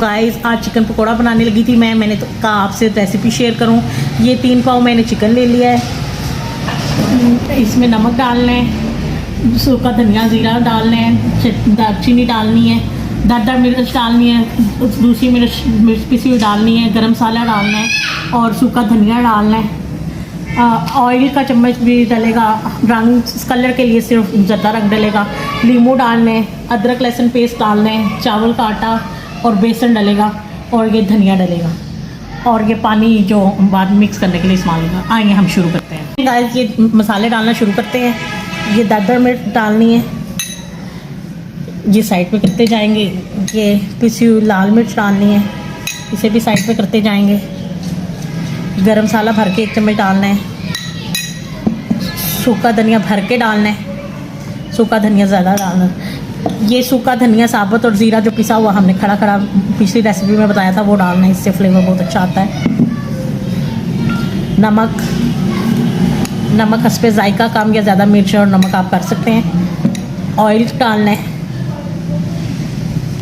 Guys आज chicken pakora बनाने लगी थी मैंने तो कहा आपसे रेसिपी शेयर करूं। ये 3 पाव मैंने चिकन ले लिया है। इसमें नमक डालना है, सूखा धनिया ज़ीरा डालना है, दालचीनी डालनी है, दादा मिर्च डालनी है, दूसरी मिर्च पिसी हुई डालनी है, गरम मसाला डालना है और सूखा धनिया डालना है। ऑयल का चम्मच भी डलेगा, रंग कलर के लिए सिर्फ ज़्यादा रंग डलेगा। नींबू डालना है, अदरक लहसुन पेस्ट डालना है, चावल का आटा और बेसन डलेगा और ये धनिया डलेगा और ये पानी जो बाद मिक्स करने के लिए इस्तेमाल होगा। आइए हम शुरू करते हैं गाइस, ये मसाले डालना शुरू करते हैं। ये दादर मिर्च डालनी है, ये साइड पे करते जाएंगे। ये पिसी हुई लाल मिर्च डालनी है, इसे भी साइड पे करते जाएंगे। गरम मसाला भर के 1 चम्मच डालना है, सूखा धनिया भर के डालना है, सूखा धनिया ज़्यादा डालना है। ये सूखा धनिया साबुत और ज़ीरा जो पिसा हुआ हमने खड़ा खड़ा पिछली रेसिपी में बताया था वो डालना है, इससे फ्लेवर बहुत अच्छा आता है। नमक हस्बे जायका कम या ज़्यादा मिर्च और नमक आप कर सकते हैं। ऑयल डालना है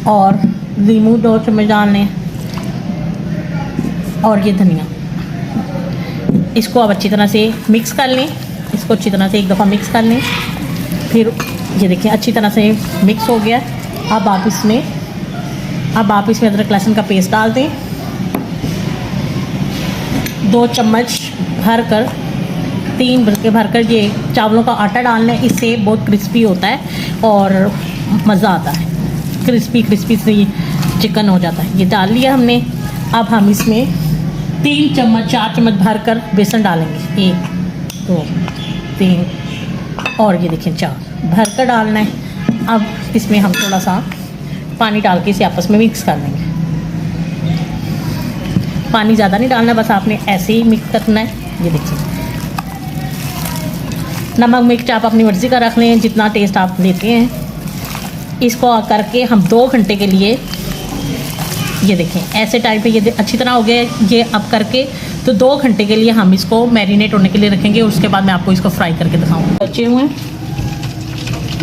और नींबू 2 चम्मच डालने हैं और ये धनिया। इसको आप अच्छी तरह से मिक्स कर लें, इसको अच्छी तरह से एक दफ़ा मिक्स कर लें। फिर ये देखिए अच्छी तरह से मिक्स हो गया। अब आप इसमें अदरक लहसुन का पेस्ट डाल दें। 2 चम्मच भर कर 3 भर कर ये चावलों का आटा डालना है, इससे बहुत क्रिस्पी होता है और मज़ा आता है। क्रिस्पी से ये चिकन हो जाता है। ये डाल लिया हमने। अब हम इसमें 4 चम्मच भर कर बेसन डालेंगे। 1 2 3 और ये देखिए 4 भर कर डालना है। अब इसमें हम थोड़ा सा पानी डाल के इसे आपस में मिक्स कर लेंगे। पानी ज़्यादा नहीं डालना, बस आपने ऐसे ही मिक्स करना है। ये देखिए नमक मिर्च आप अपनी मर्ज़ी का रख लें, जितना टेस्ट आप लेते हैं। इसको करके हम 2 घंटे के लिए, ये देखें ऐसे टाइप पे ये अच्छी तरह हो गया। ये अब करके तो 2 घंटे के लिए हम इसको मैरिनेट होने के लिए रखेंगे। उसके बाद मैं आपको इसको फ्राई करके दिखाऊंगी। बचे हुए हैं,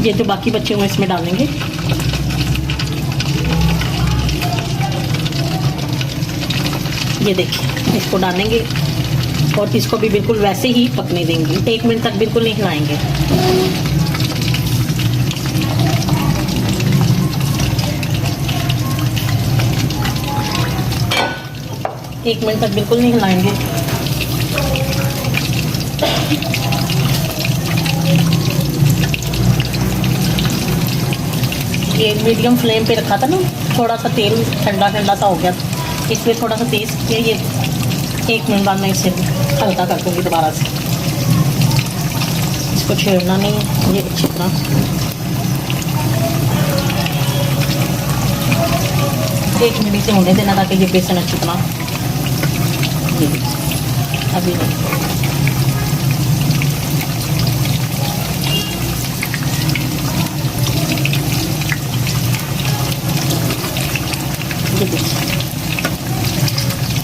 ये जो बाकी बचे हुए हैं इसमें डालेंगे। ये देखिए इसको डालेंगे और इसको भी बिल्कुल वैसे ही पकने देंगे। 1 मिनट तक बिल्कुल नहीं हिलाएंगे। 1 मिनट तक बिल्कुल नहीं हिलाएंगे। ये मीडियम फ्लेम पे रखा था ना, थोड़ा सा तेल ठंडा सा हो गया, इसलिए थोड़ा सा तेज़ किया। ये 1 मिनट बाद मैं इसे हल्का कर दूँगी दोबारा से। इसको छेड़ना नहीं है, ये अच्छी तरह एक मिनट से होने देना ताकि ये बेसन अच्छी तरह अभी नहीं।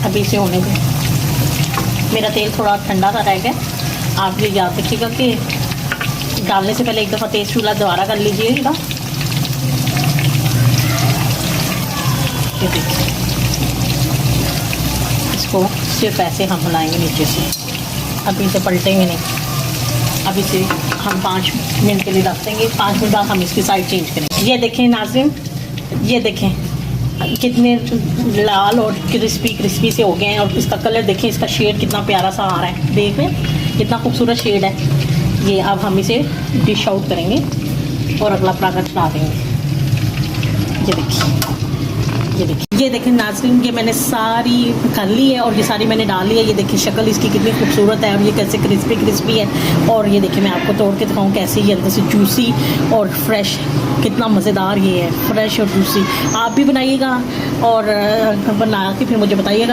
अभी इसे होने दें। मेरा तेल थोड़ा ठंडा सा रह गया। आप ये याद रखिएगा कि डालने से पहले एक दफ़ा तेज़ चूल्हा दोबारा कर लीजिएगा। इसको सिर्फ ऐसे हम हिलाएंगे नीचे से, अभी इसे पलटेंगे नहीं। अब इसे हम 5 मिनट के लिए रख देंगे। 5 मिनट बाद हम इसकी साइड चेंज करेंगे। ये देखें नाज़रीन, ये देखें कितने लाल और क्रिस्पी से हो गए हैं। और इसका कलर देखें, इसका शेड कितना प्यारा सा आ रहा है। देख रहे हैं कितना खूबसूरत शेड है ये। अब हम इसे डिश आउट करेंगे और अगला पराठा चढ़ा देंगे। ये देखिए नाज़रीन, ये मैंने सारी कर ली है और ये सारी मैंने डाल ली है। ये देखिए शक्ल इसकी कितनी खूबसूरत है और ये कैसे क्रिस्पी है। और ये देखिए मैं आपको तोड़ के दिखाऊँ कैसे ये अंदर से जूसी और फ्रेश, कितना मज़ेदार ये है, फ्रेश और जूसी। आप भी बनाइएगा और बना के फिर मुझे बताइएगा।